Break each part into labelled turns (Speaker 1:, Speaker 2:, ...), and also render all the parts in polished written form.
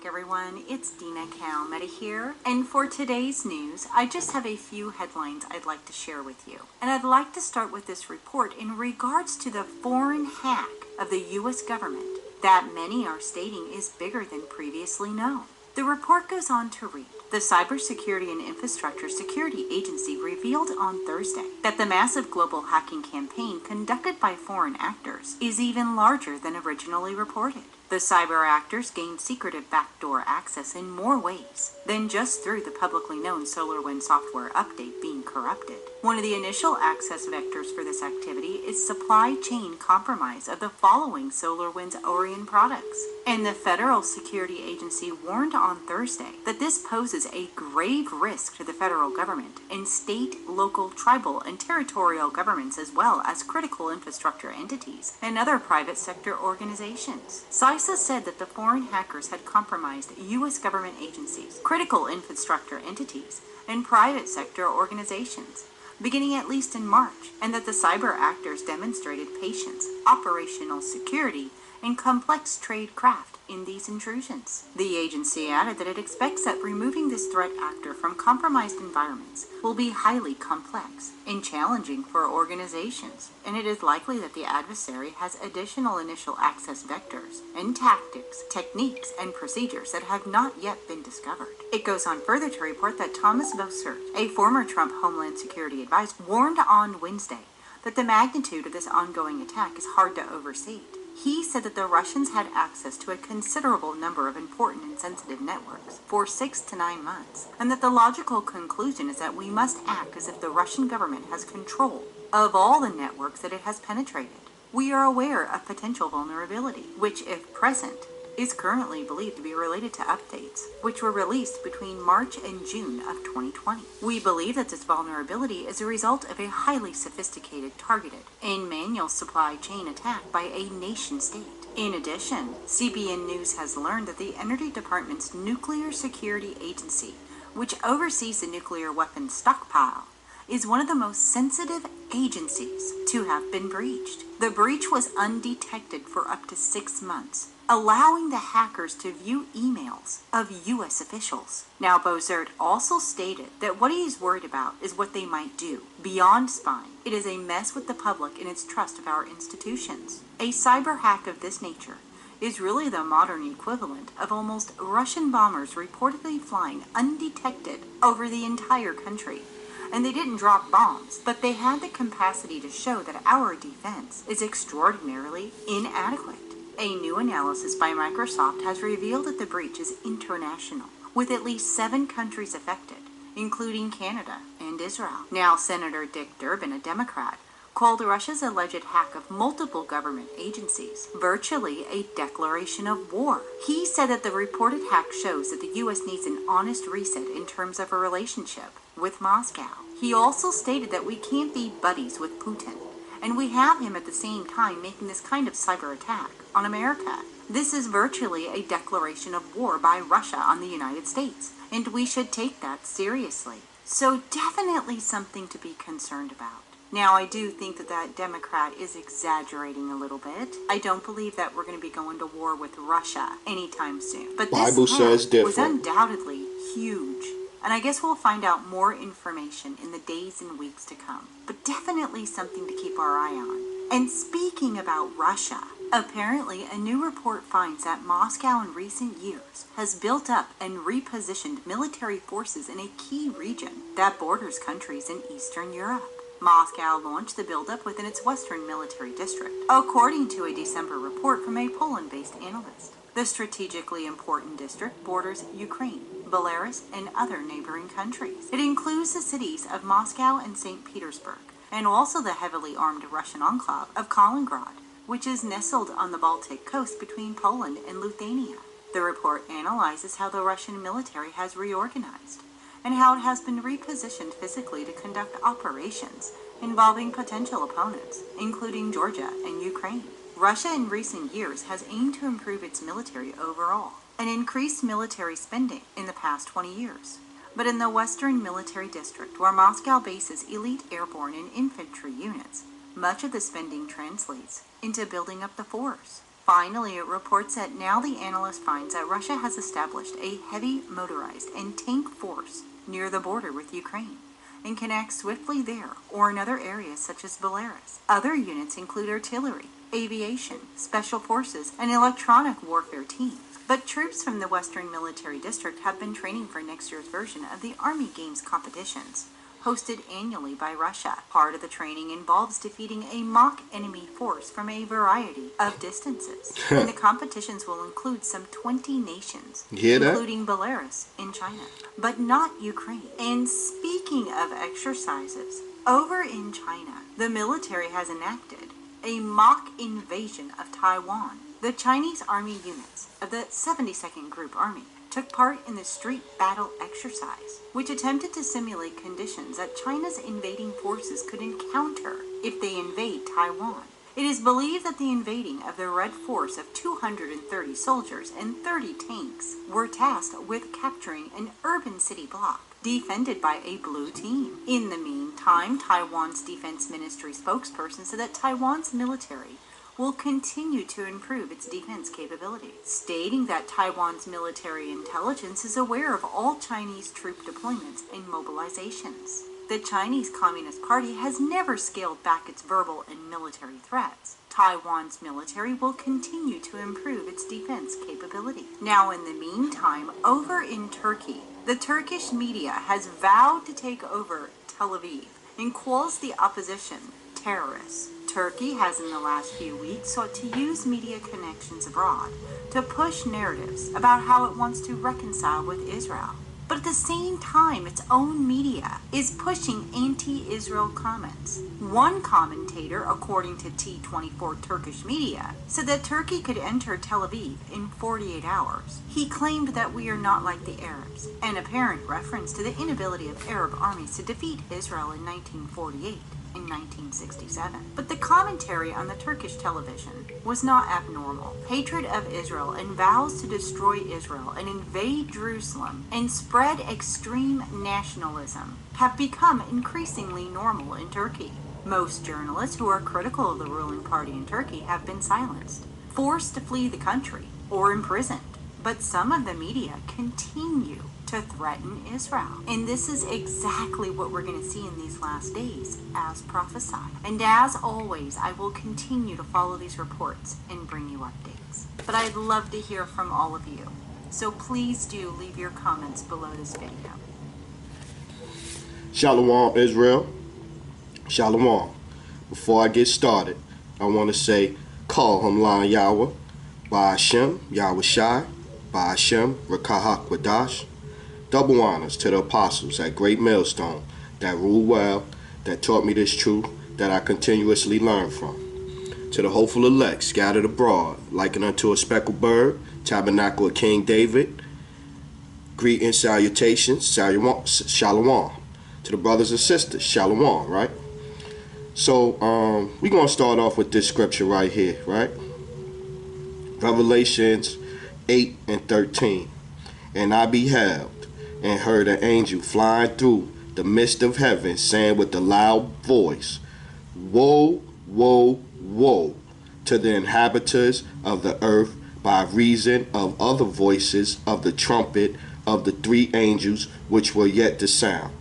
Speaker 1: everyone. It's Dina Calmetta here, and for today's news, I just have a few headlines I'd like to share with you. And I'd like to start with this report in regards to the foreign hack of the U.S. government that many are stating is bigger than previously known. The report goes on to read, the Cybersecurity and Infrastructure Security Agency revealed on Thursday that the massive global hacking campaign conducted by foreign actors is even larger than originally reported. The cyber actors gained secretive backdoor access in more ways than just through the publicly known SolarWinds software update being corrupted. One of the initial access vectors for this activity is supply chain compromise of the following SolarWinds Orion products. And the Federal Security Agency warned on Thursday that this poses a grave risk to the federal government and state, local, tribal, and territorial governments, as well as critical infrastructure entities and other private sector organizations. CISA said that the foreign hackers had compromised U.S. government agencies, critical infrastructure entities, and private sector organizations, beginning at least in March, and that the cyber actors demonstrated patience, operational security, and complex trade craft in these intrusions. The agency added that it expects that removing this threat actor from compromised environments will be highly complex and challenging for organizations, and it is likely that the adversary has additional initial access vectors and tactics, techniques, and procedures that have not yet been discovered. It goes on further to report that Thomas Bossert, a former Trump Homeland Security advisor, warned on Wednesday that the magnitude of this ongoing attack is hard to oversee. He said that the Russians had access to a considerable number of important and sensitive networks for 6 to 9 months, and that the logical conclusion is that we must act as if the Russian government has control of all the networks that it has penetrated. We are aware of potential vulnerability, which, if present, is currently believed to be related to updates, which were released between March and June of 2020. We believe that this vulnerability is a result of a highly sophisticated, targeted, and manual supply chain attack by a nation state. In addition, CBN News has learned that the Energy Department's Nuclear Security Agency, which oversees the nuclear weapons stockpile, is one of the most sensitive agencies to have been breached. The breach was undetected for up to 6 months, allowing the hackers to view emails of U.S. officials. Now, Bossert also stated that what he is worried about is what they might do. Beyond spying, it is a mess with the public and its trust of our institutions. A cyber hack of this nature is really the modern equivalent of almost Russian bombers reportedly flying undetected over the entire country. And they didn't drop bombs, but they had the capacity to show that our defense is extraordinarily inadequate. A new analysis by Microsoft has revealed that the breach is international, with at least 7 countries affected, including Canada and Israel. Now, Senator Dick Durbin, a Democrat, called Russia's alleged hack of multiple government agencies virtually a declaration of war. He said that the reported hack shows that the U.S. needs an honest reset in terms of a relationship with Moscow. He also stated that we can't be buddies with Putin, and we have him at the same time making this kind of cyber attack on America. This is virtually a declaration of war by Russia on the United States, and we should take that seriously. So definitely something to be concerned about. Now, I do think that that Democrat is exaggerating a little bit. I don't believe that we're going to be going to war with Russia anytime soon. But this
Speaker 2: Bible says
Speaker 1: hack
Speaker 2: different.
Speaker 1: was undoubtedly huge. And I guess we'll find out more information in the days and weeks to come. But definitely something to keep our eye on. And speaking about Russia, apparently a new report finds that Moscow in recent years has built up and repositioned military forces in a key region that borders countries in Eastern Europe. Moscow launched the buildup within its western military district, according to a December report from a Poland-based analyst. The strategically important district borders Ukraine, Belarus, and other neighboring countries. It includes the cities of Moscow and St. Petersburg, and also the heavily armed Russian enclave of Kaliningrad, which is nestled on the Baltic coast between Poland and Lithuania. The report analyzes how the Russian military has reorganized, and how it has been repositioned physically to conduct operations involving potential opponents, including Georgia and Ukraine. Russia in recent years has aimed to improve its military overall and increase military spending in the past 20 years. But in the Western Military District, where Moscow bases elite airborne and infantry units, much of the spending translates into building up the force. Finally, it reports that now the analyst finds that Russia has established a heavy motorized and tank force near the border with Ukraine and can act swiftly there or in other areas such as Belarus. Other units include artillery, aviation, special forces, and electronic warfare teams. But troops from the Western Military District have been training for next year's version of the Army Games competitions, hosted annually by Russia. Part of the training involves defeating a mock enemy force from a variety of distances. And the competitions will include some 20 nations, including Belarus and China, but not Ukraine. And speaking of exercises, over in China, the military has enacted a mock invasion of Taiwan. The Chinese Army units of the 72nd Group Army took part in the street battle exercise, which attempted to simulate conditions that China's invading forces could encounter if they invade Taiwan. It is believed that the invading of the Red Force of 230 soldiers and 30 tanks were tasked with capturing an urban city block defended by a blue team. In the meantime, Taiwan's Defense Ministry spokesperson said that Taiwan's military will continue to improve its defense capabilities, stating that Taiwan's military intelligence is aware of all Chinese troop deployments and mobilizations. The Chinese Communist Party has never scaled back its verbal and military threats. Taiwan's military will continue to improve its defense capability. Now, in the meantime, over in Turkey, the Turkish media has vowed to take over Tel Aviv and calls the opposition terrorists. Turkey has in the last few weeks sought to use media connections abroad to push narratives about how it wants to reconcile with Israel. But at the same time, its own media is pushing anti-Israel comments. One commentator, according to T24 Turkish media, said that Turkey could enter Tel Aviv in 48 hours. He claimed that we are not like the Arabs, an apparent reference to the inability of Arab armies to defeat Israel in 1948. In 1967. But the commentary on the Turkish television was not abnormal. Hatred of Israel and vows to destroy Israel and invade Jerusalem and spread extreme nationalism have become increasingly normal in Turkey. Most journalists who are critical of the ruling party in Turkey have been silenced, forced to flee the country, or imprisoned. But some of the media continue to threaten Israel. And this is exactly what we're going to see in these last days as prophesied. And as always, I will continue to follow these reports and bring you updates. But I'd love to hear from all of you. So please do leave your comments below this video.
Speaker 2: Shalom, Israel. Shalom. Before I get started, I want to say, Call Hamlan Yahweh, Ba Hashem, Yahweh Shai, Ba Hashem, Rakahak Wadash. Double honors to the apostles at Great Millstone that rule well, that taught me this truth that I continuously learn from. To the hopeful elect scattered abroad, likened unto a speckled bird, tabernacle of King David, greetings, salutations, shalom. To the brothers and sisters, shalom, right? So, we're going to start off with this scripture right here, right? Revelations 8 and 13. And I beheld and heard an angel flying through the midst of heaven, saying with a loud voice, Woe, woe, woe to the inhabitants of the earth by reason of other voices of the trumpet of the three angels which were yet to sound.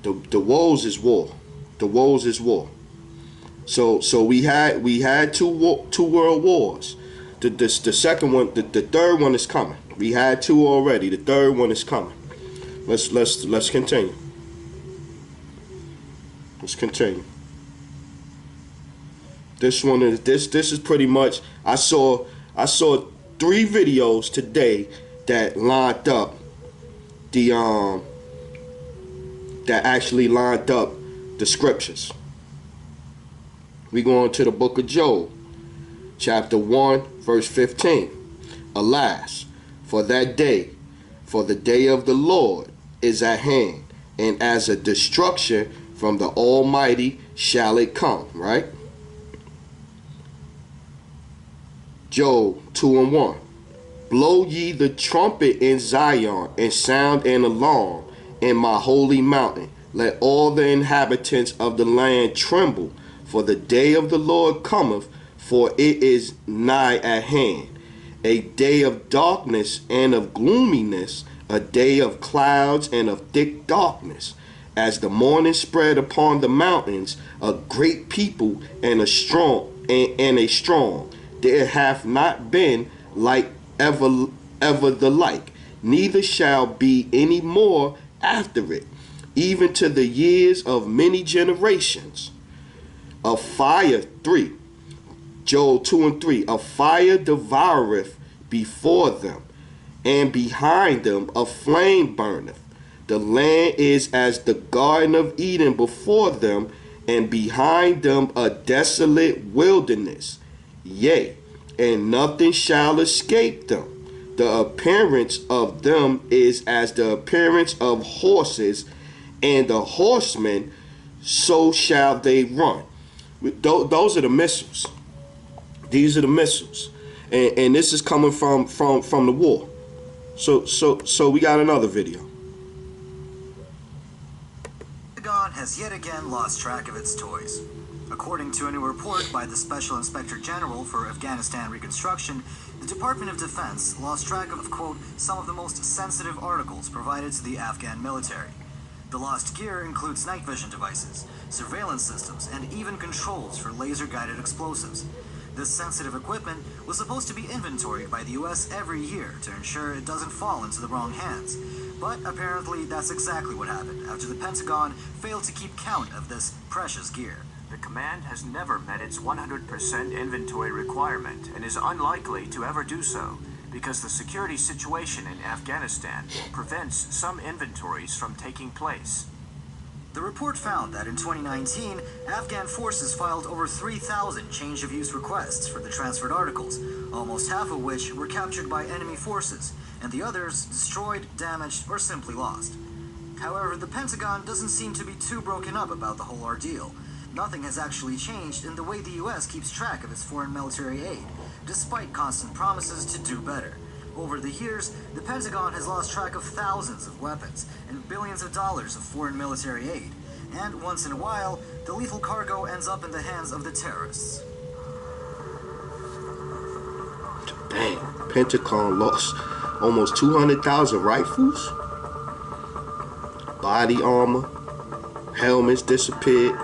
Speaker 2: The woes is war. The woes is war. So we had two world wars. The second one, the third one is coming. We had two already. The third one is coming. Let's continue. Let's continue. This one is this is pretty much I saw 3 videos today that lined up that actually lined up the scriptures. We go into the book of Job, chapter 1, verse 15. Alas, for that day, for the day of the Lord is at hand, and as a destruction from the Almighty shall it come, right? Job 2 and 1. Blow ye the trumpet in Zion, and sound an alarm in my holy mountain. Let all the inhabitants of the land tremble, for the day of the Lord cometh for it is nigh at hand. A day of darkness and of gloominess, a day of clouds and of thick darkness. As the morning spread upon the mountains, a great people and a strong. There hath not been like ever the like, neither shall be any more after it, even to the years of many generations. A fire, 3. Joel 2 and 3. A fire devoureth before them, and behind them a flame burneth. The land is as the Garden of Eden before them, and behind them a desolate wilderness. Yea, and nothing shall escape them. The appearance of them is as the appearance of horses, and the horsemen, so shall they run. Those are the missiles. These are the missiles, and this is coming from the war. So we got another video.
Speaker 3: The Pentagon has yet again lost track of its toys. According to a new report by the Special Inspector General for Afghanistan Reconstruction, the Department of Defense lost track of, quote, some of the most sensitive articles provided to the Afghan military. The lost gear includes night vision devices, surveillance systems, and even controls for laser-guided explosives. This sensitive equipment was supposed to be inventoried by the U.S. every year to ensure it doesn't fall into the wrong hands. But apparently that's exactly what happened after the Pentagon failed to keep count of this precious gear.
Speaker 4: The command has never met its 100% inventory requirement and is unlikely to ever do so because the security situation in Afghanistan prevents some inventories from taking place.
Speaker 3: The report found that in 2019, Afghan forces filed over 3,000 change of use requests for the transferred articles, almost half of which were captured by enemy forces, and the others destroyed, damaged, or simply lost. However, the Pentagon doesn't seem to be too broken up about the whole ordeal. Nothing has actually changed in the way the U.S. keeps track of its foreign military aid, despite constant promises to do better. Over the years, the Pentagon has lost track of thousands of weapons and billions of dollars of foreign military aid. And once in a while, the lethal cargo ends up in the hands of the terrorists.
Speaker 2: Dang, Pentagon lost almost 200,000 rifles, body armor, helmets disappeared.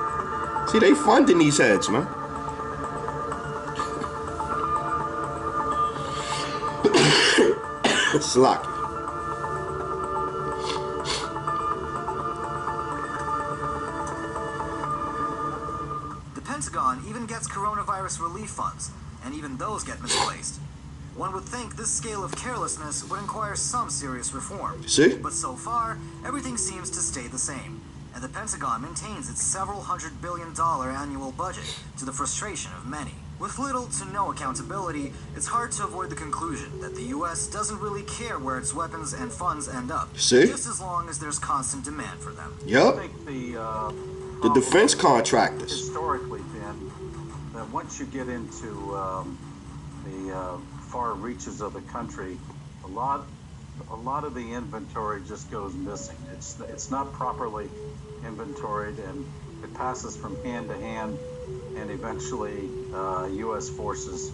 Speaker 2: See, they funding these heads, man. Slocky.
Speaker 3: The Pentagon even gets coronavirus relief funds, and even those get misplaced. One would think this scale of carelessness would require some serious reform.
Speaker 2: See?
Speaker 3: But so far, everything seems to stay the same, and the Pentagon maintains its several $100 billion annual budget to the frustration of many. With little to no accountability, it's hard to avoid the conclusion that the U.S. doesn't really care where its weapons and funds end up,
Speaker 2: See?
Speaker 3: just as long as there's constant demand for them.
Speaker 2: Yep.
Speaker 5: I think
Speaker 2: The defense contractors.
Speaker 5: historically been that once you get into the far reaches of the country, a lot of the inventory just goes missing. It's not properly inventoried, and it passes from hand to hand, and eventually U.S. forces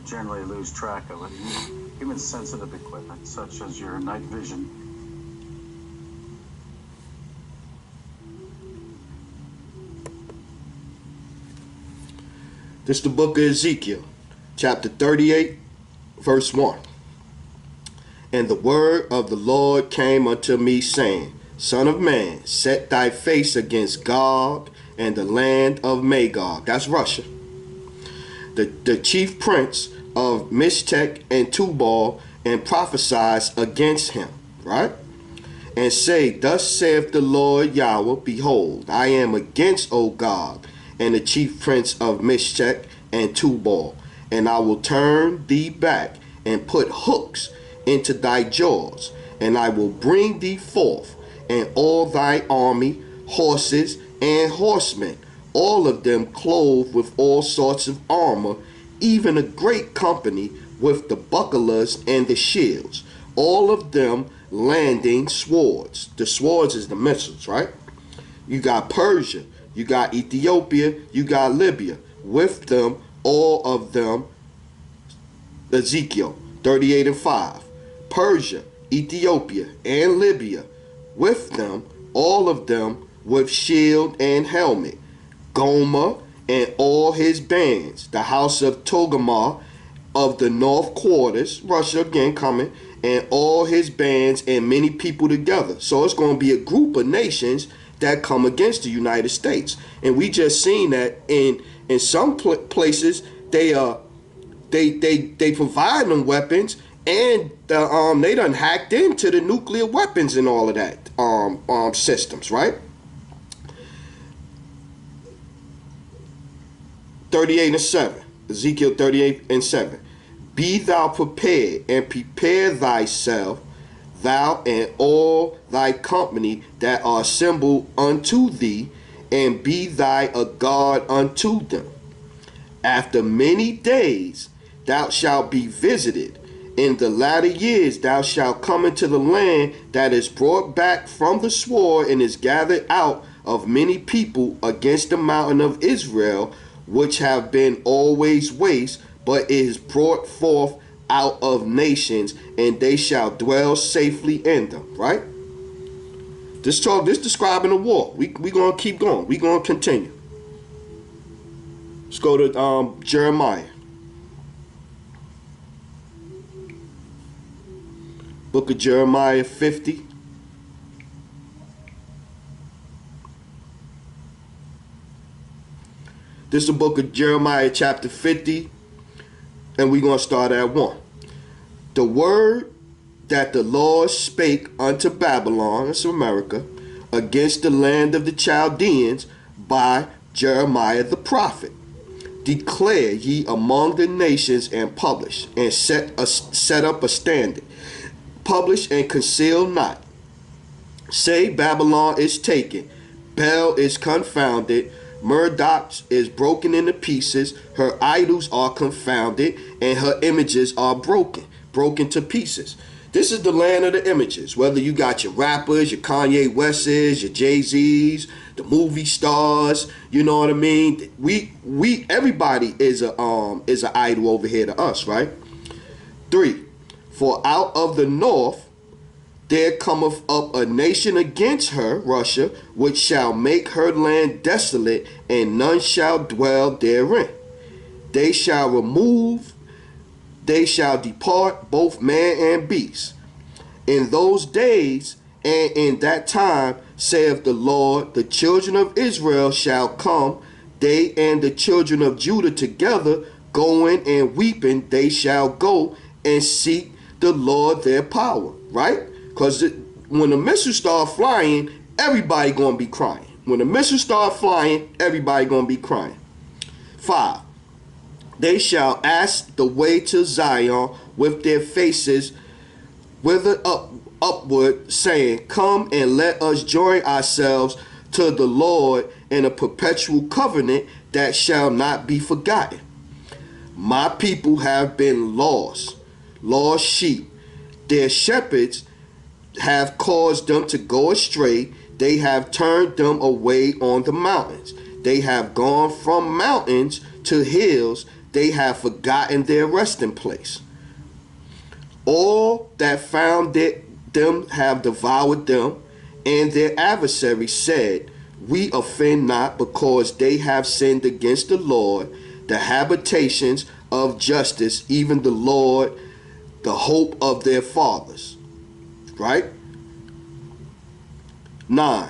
Speaker 5: generally lose track of it. Even sensitive equipment such as your night vision.
Speaker 2: This is the book of Ezekiel, chapter 38, verse 1. And the word of the Lord came unto me, saying, Son of man, set thy face against Gog and the land of Magog. That's Russia. The chief prince of Meshech and Tubal, and prophesies against him, right? And say, Thus saith the Lord Yahweh, Behold, I am against, O Gog, and the chief prince of Meshech and Tubal, and I will turn thee back and put hooks into thy jaws, and I will bring thee forth, and all thy army, horses and horsemen, all of them clothed with all sorts of armor, even a great company with the bucklers and the shields, all of them landing swords. The swords is the missiles, right? You got Persia, you got Ethiopia, you got Libya, with them all of them, Ezekiel 38 and 5, Persia, Ethiopia, and Libya, with them, all of them with shield and helmet, Gomer and all his bands, the house of Togarmah of the north quarters, Russia again coming, and all his bands and many people together. So it's going to be a group of nations that come against the United States. And we just seen that in some places they provide them weapons, and they done hacked into the nuclear weapons and all of that systems, right? 38 and 7, Ezekiel 38 and 7. Be thou prepared, and prepare thyself, thou and all thy company that are assembled unto thee, and be thy a guard unto them. After many days thou shalt be visited. In the latter years thou shalt come into the land that is brought back from the sword, and is gathered out of many people against the mountain of Israel, which have been always waste, but is brought forth out of nations, and they shall dwell safely in them. Right? This describing a war. We gonna keep going. We gonna continue. Let's go to Jeremiah. Book of Jeremiah 50. This is the book of Jeremiah chapter 50, and we're going to start at 1. The word that the Lord spake unto Babylon, that's America, against the land of the Chaldeans by Jeremiah the prophet. Declare ye among the nations, and publish, and set up a standard. Publish and conceal not. Say, Babylon is taken, Bel is confounded, Marduk is broken into pieces, her idols are confounded, and her images are broken to pieces. This is the land of the images. Whether you got your rappers, your Kanye Wests, your Jay-Z's, the movie stars, you know what I mean? Everybody is an idol over here to us, right? 3. For out of the north there cometh up a nation against her, Russia, which shall make her land desolate, and none shall dwell therein. They shall depart, both man and beast. In those days and in that time, saith the Lord, the children of Israel shall come, they and the children of Judah together, going and weeping, they shall go and seek the Lord their power, right? Because when the missiles start flying, everybody gonna be crying. When the missiles start flying, everybody gonna be crying. 5. They shall ask the way to Zion with their faces withered upward, saying, Come and let us join ourselves to the Lord in a perpetual covenant that shall not be forgotten. My people have been lost sheep. Their shepherds have caused them to go astray. They have turned them away on the mountains. They have gone from mountains to hills. They have forgotten their resting place. All that found them have devoured them, and their adversaries said, We offend not, because they have sinned against the Lord, the habitations of justice, even the Lord, the hope of their fathers. Right? 9.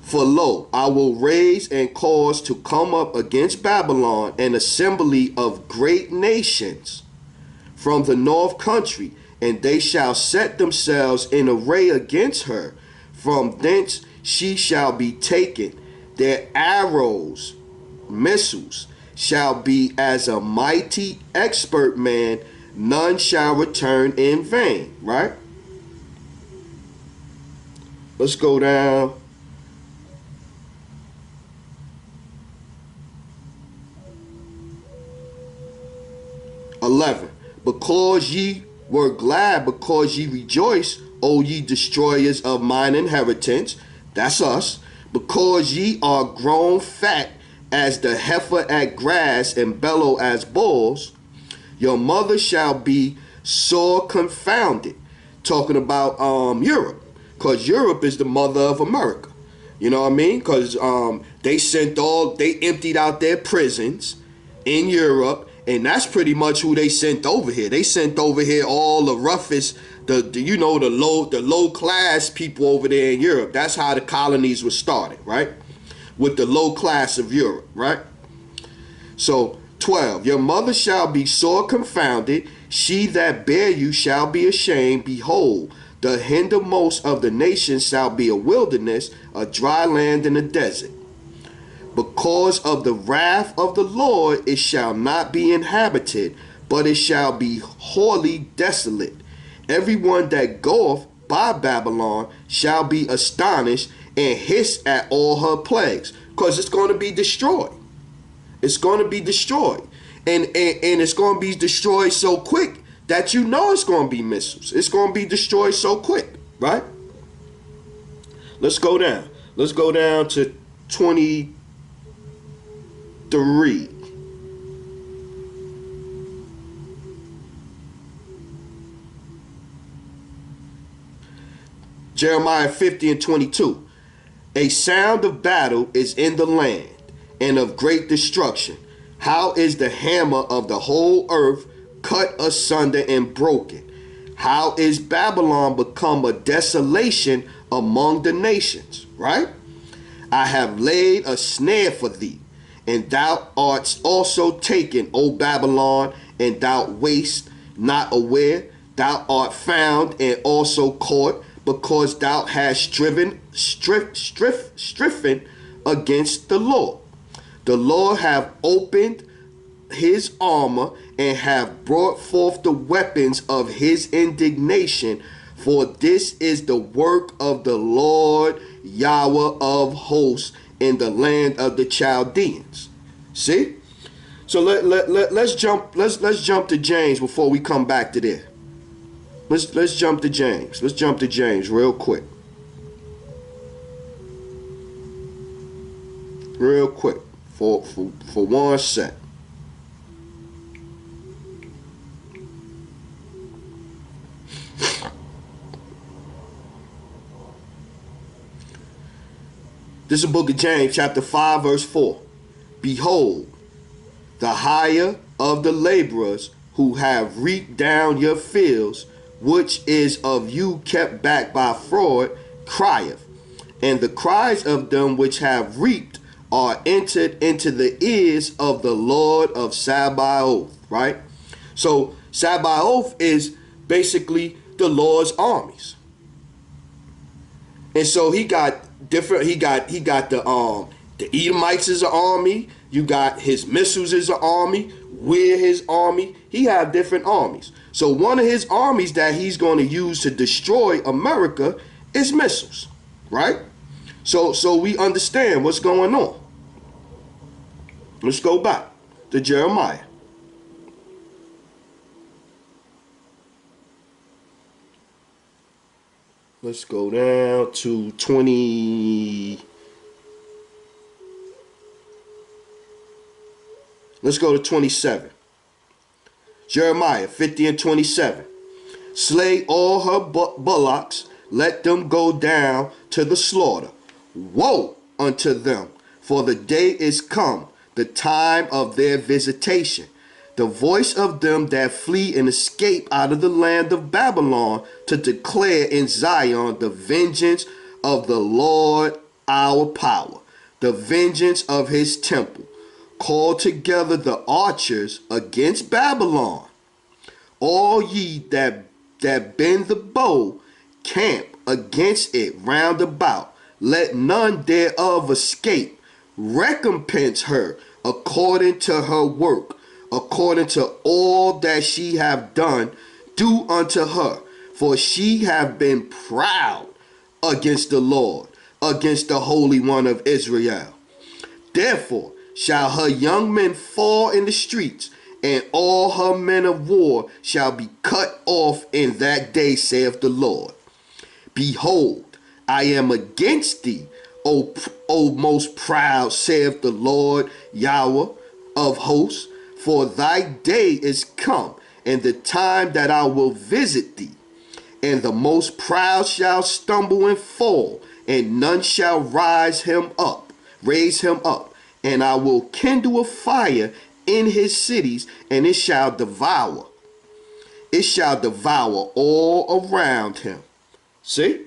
Speaker 2: For lo, I will raise and cause to come up against Babylon an assembly of great nations from the north country, and they shall set themselves in array against her. From thence she shall be taken. Their arrows, missiles, shall be as a mighty expert man. None shall return in vain. Right? Let's go down. Because ye were glad, because ye rejoice, O ye destroyers of mine inheritance. That's us. Because ye are grown fat as the heifer at grass and bellow as bulls, your mother shall be sore confounded. Talking about Europe, because Europe is the mother of America. You know what I mean? Because they emptied out their prisons in Europe, and that's pretty much who they sent over here. They sent over here all the roughest, the low class people over there in Europe. That's how the colonies were started, right? With the low class of Europe, right? So 12, your mother shall be sore confounded, she that bare you shall be ashamed. Behold, the hindermost of the nations shall be a wilderness, a dry land and a desert. Because of the wrath of the Lord it shall not be inhabited, but it shall be wholly desolate. Everyone that goeth by Babylon shall be astonished and hiss at all her plagues, because it's going to be destroyed. It's going to be destroyed. And it's going to be destroyed so quick that you know it's going to be missiles. It's going to be destroyed so quick, right? Let's go down. Let's go down to 23. Jeremiah 50 and 22. A sound of battle is in the land, and of great destruction. How is the hammer of the whole earth cut asunder and broken? How is Babylon become a desolation among the nations, right? I have laid a snare for thee, and thou art also taken, O Babylon, and thou wast not aware. Thou art found and also caught, because thou hast striven against the Lord. The Lord have opened his armor and have brought forth the weapons of his indignation, for this is the work of the Lord Yahweh of hosts in the land of the Chaldeans. See? So let's jump to James before we come back to there. Let's jump to James. Let's jump to James real quick. Real quick. For 1 sec. This is the book of James, chapter 5, verse 4. Behold, the hire of the laborers who have reaped down your fields, which is of you kept back by fraud, crieth. And the cries of them which have reaped are entered into the ears of the Lord of Sabaoth, right? So Sabaoth is basically the Lord's armies. And so he got the Edomites as an army, you got his missiles as an army, we're his army. He have different armies. So one of his armies that he's going to use to destroy America is missiles, right? So we understand what's going on. Let's go back to Jeremiah. Let's go down to 20. Let's go to 27. Jeremiah 50 and 27. Slay all her bullocks, let them go down to the slaughter. Woe unto them, for the day is come, the time of their visitation. The voice of them that flee and escape out of the land of Babylon, to declare in Zion the vengeance of the Lord our power, the vengeance of his temple. Call together the archers against Babylon. All ye that bend the bow, camp against it round about. Let none thereof escape. Recompense her according to her work, according to all that she have done, do unto her. For she have been proud against the Lord, against the Holy One of Israel. Therefore shall her young men fall in the streets, and all her men of war shall be cut off in that day, saith the Lord. Behold, I am against thee, O O most proud, saith the Lord Yahweh of hosts, for thy day is come, and the time that I will visit thee. And the most proud shall stumble and fall, and none shall raise him up. And I will kindle a fire in his cities, and it shall devour. It shall devour all around him. See?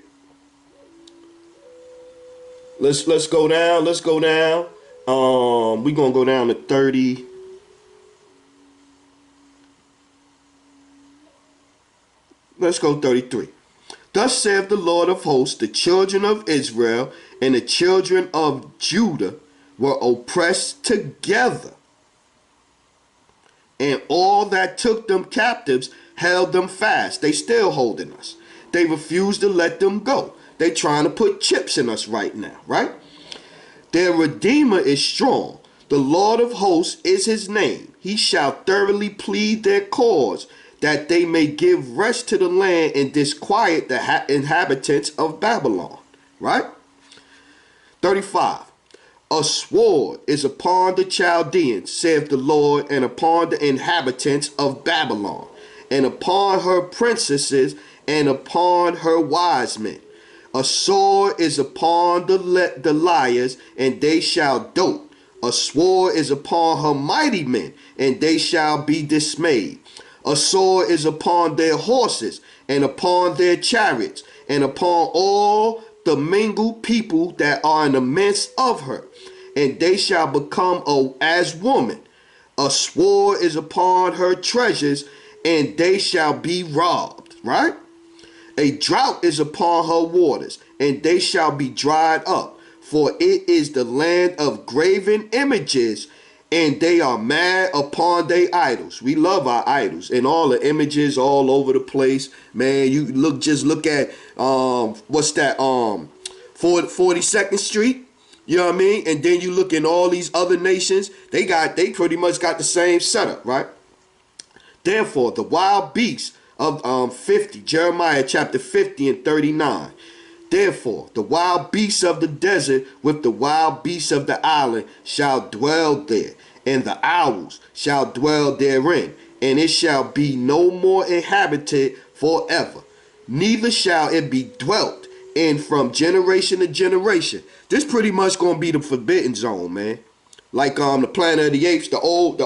Speaker 2: Let's go down. Let's go down. We're gonna go down to 30. Let's go 33. Thus saith the Lord of hosts, the children of Israel and the children of Judah were oppressed together, and all that took them captives held them fast. They still holding us. They refuse to let them go. They trying to put chips in us right now, right? Their Redeemer is strong. The Lord of hosts is his name. He shall thoroughly plead their cause, that they may give rest to the land and disquiet the inhabitants of Babylon, right? 35. A sword is upon the Chaldeans, saith the Lord, and upon the inhabitants of Babylon, and upon her princesses, and upon her wise men. A sword is upon the liars, and they shall dote. A sword is upon her mighty men, and they shall be dismayed. A sword is upon their horses, and upon their chariots, and upon all the mingled people that are in the midst of her, and they shall become as woman. A sword is upon her treasures, and they shall be robbed, right? A drought is upon her waters, and they shall be dried up, for it is the land of graven images, and they are mad upon their idols. We love our idols and all the images all over the place, man. You look at what's that 42nd Street, you know what I mean? And then you look in all these other nations, they pretty much got the same setup, right? Therefore, the wild beasts of 50, Jeremiah chapter 50 and 39. Therefore, the wild beasts of the desert with the wild beasts of the island shall dwell there, and the owls shall dwell therein, and it shall be no more inhabited forever, neither shall it be dwelt in from generation to generation. This pretty much gonna be the forbidden zone, man. Like the Planet of the Apes, the old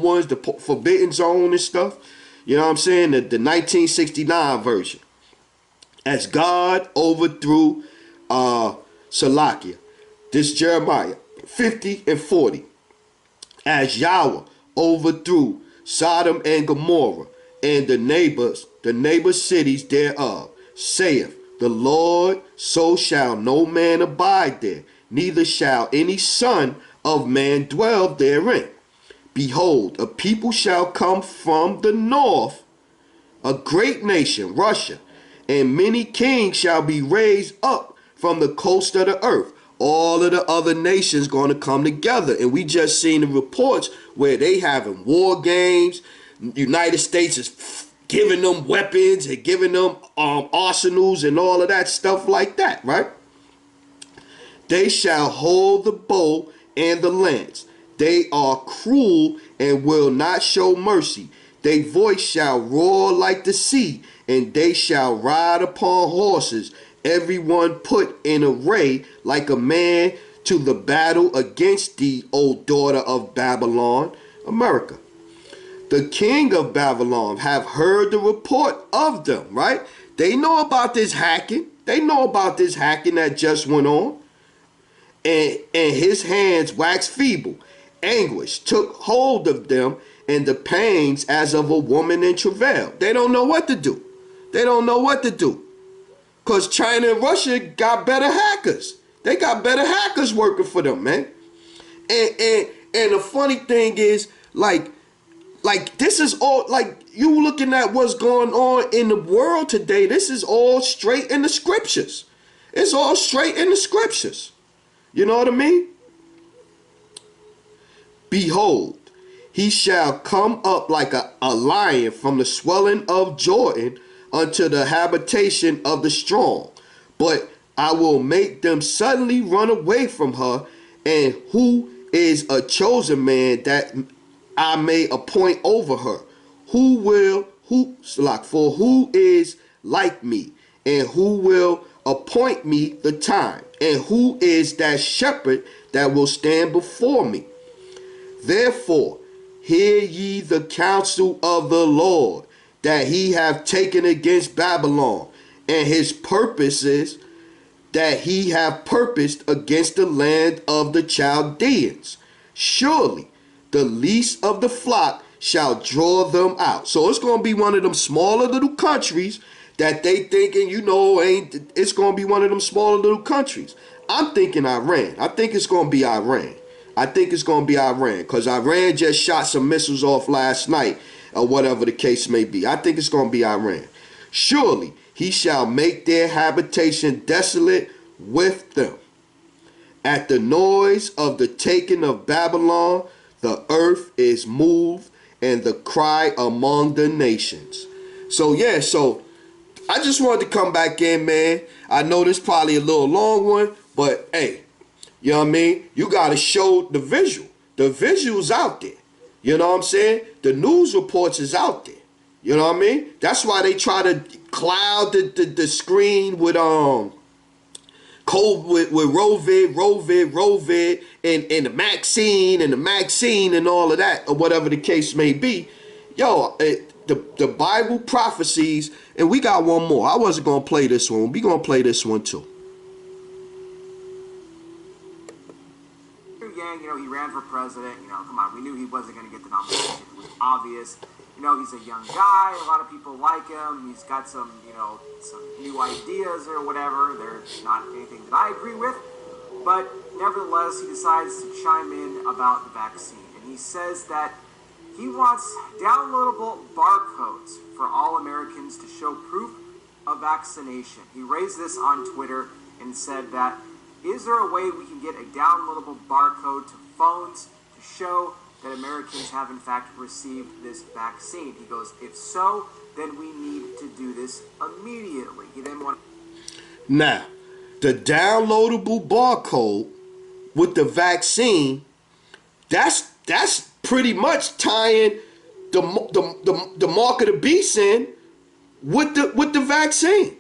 Speaker 2: ones, the forbidden zone and stuff. You know what I'm saying? The 1969 version. As God overthrew Salakia. This Jeremiah 50 and 40. As Yahweh overthrew Sodom and Gomorrah and the neighbor cities thereof, saith the Lord, so shall no man abide there, neither shall any son of man dwell therein. Behold, a people shall come from the north, a great nation, Russia, and many kings shall be raised up from the coast of the earth. All of the other nations going to come together. And we just seen the reports where they having war games. United States is giving them weapons and giving them arsenals and all of that stuff like that, right? They shall hold the bow and the lance. They are cruel and will not show mercy. Their voice shall roar like the sea, and they shall ride upon horses, everyone put in array like a man to the battle against thee, O daughter of Babylon, America. The king of Babylon have heard the report of them, right? They know about this hacking. They know about this hacking that just went on. And his hands waxed feeble. Anguish took hold of them, and the pains as of a woman in travail. They don't know what to do. They don't know what to do. Because China and Russia got better hackers. They got better hackers working for them, man. And the funny thing is, like this is all, like, you looking at what's going on in the world today, this is all straight in the scriptures. It's all straight in the scriptures. You know what I mean? Behold, he shall come up like a lion from the swelling of Jordan unto the habitation of the strong. But I will make them suddenly run away from her. And who is a chosen man that I may appoint over her? For who is like me, and who will appoint me the time? And who is that shepherd that will stand before me? Therefore, hear ye the counsel of the Lord, that he hath taken against Babylon, and his purposes that he hath purposed against the land of the Chaldeans. Surely the least of the flock shall draw them out. So it's going to be one of them smaller little countries that they thinking, it's going to be one of them smaller little countries. I'm thinking Iran. I think it's going to be Iran. I think it's going to be Iran, because Iran just shot some missiles off last night, or whatever the case may be. I think it's going to be Iran. Surely he shall make their habitation desolate with them. At the noise of the taking of Babylon, the earth is moved, and the cry among the nations. So I just wanted to come back in, man. I know this probably a little long one, but hey, you know what I mean? You got to show the visual. The visual's out there. You know what I'm saying? The news reports is out there. You know what I mean? That's why they try to cloud the screen with Rovid, and the Maxine and all of that, or whatever the case may be. The Bible prophecies, and we got one more. I wasn't gonna play this one. We gonna play this one too.
Speaker 4: He ran for president. Come on, we knew he wasn't going to get the nomination. It was obvious. He's a young guy. A lot of people like him. He's got some new ideas or whatever. They're not anything that I agree with. But nevertheless, he decides to chime in about the vaccine. And he says that he wants downloadable barcodes for all Americans to show proof of vaccination. He raised this on Twitter and said that, is there a way we can get a downloadable barcode to phones to show that Americans have in fact received this vaccine? He goes, if so, then we need to do this immediately. He then went.
Speaker 2: Now, the downloadable barcode with the vaccine, that's pretty much tying the mark of the beast in with the vaccine.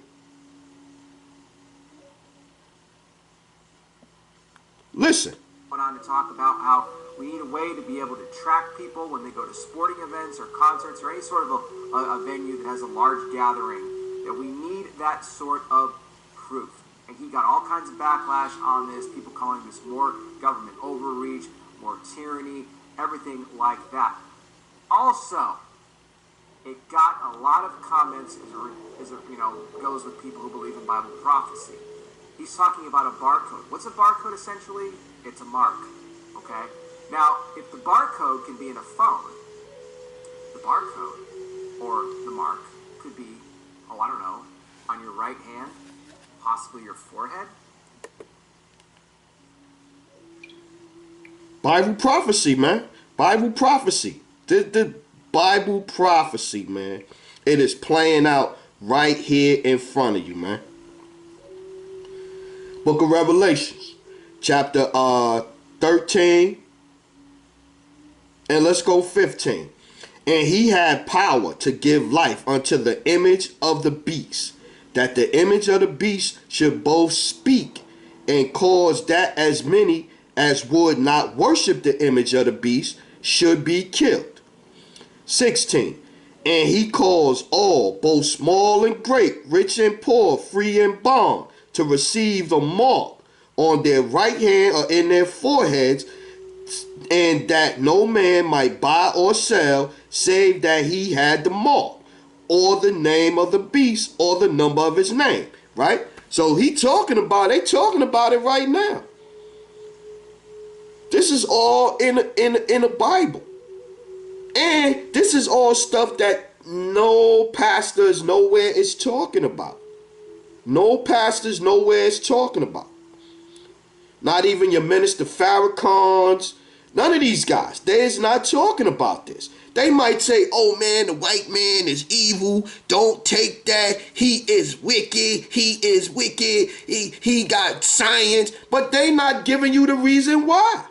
Speaker 2: Listen.
Speaker 4: Went on to talk about how we need a way to be able to track people when they go to sporting events or concerts or any sort of a venue that has a large gathering, that we need that sort of proof. And he got all kinds of backlash on this, people calling this more government overreach, more tyranny, everything like that. Also, it got a lot of comments as it goes with people who believe in Bible prophecy. He's talking about a barcode. What's a barcode essentially? It's a mark, okay? Now, if the barcode can be in a phone, the barcode or the mark could be, on your right hand, possibly your forehead.
Speaker 2: Bible prophecy, man. Bible prophecy. The Bible prophecy, man. It is playing out right here in front of you, man. Book of Revelations, chapter 13, and let's go 15. And he had power to give life unto the image of the beast, that the image of the beast should both speak and cause that as many as would not worship the image of the beast should be killed. 16. And he caused all, both small and great, rich and poor, free and bond, to receive the mark on their right hand or in their foreheads, and that no man might buy or sell save that he had the mark, or the name of the beast, or the number of his name. Right? So they talking about it right now. This is all in the Bible. And this is all stuff that no pastors nowhere is talking about. No pastors nowhere is talking about. Not even your minister Farrakhan's. None of these guys. They is not talking about this. They might say, oh man, the white man is evil. Don't take that. He is wicked. He is wicked. He got science. But they not giving you the reason why.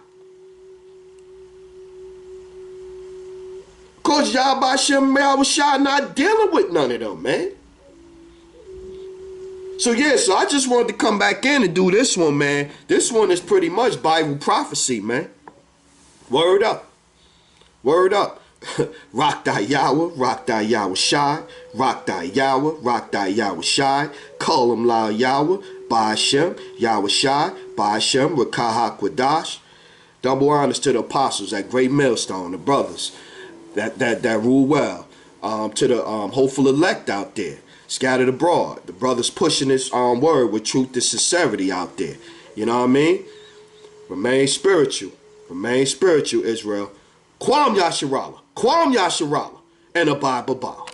Speaker 2: Because Yahweh not dealing with none of them, man. So yeah, so I just wanted to come back in and do this one, man. This one is pretty much Bible prophecy, man. Word up. Word up. Rock thy Yahweh, rock thy Yahweh Shai, rock thy Yahweh, rock thy Yahweh Shai, call him La Yahweh, Ba Hashem, Yahweh Shai, Ba Hashem, Rakaha Kwadash. Double honors to the apostles, that great millstone, the brothers that rule well. To the hopeful elect out there, scattered abroad. The brothers pushing this word with truth and sincerity out there. You know what I mean? Remain spiritual. Remain spiritual, Israel. Kwam Yasharala. Kwam Yasharala. And abide Babal.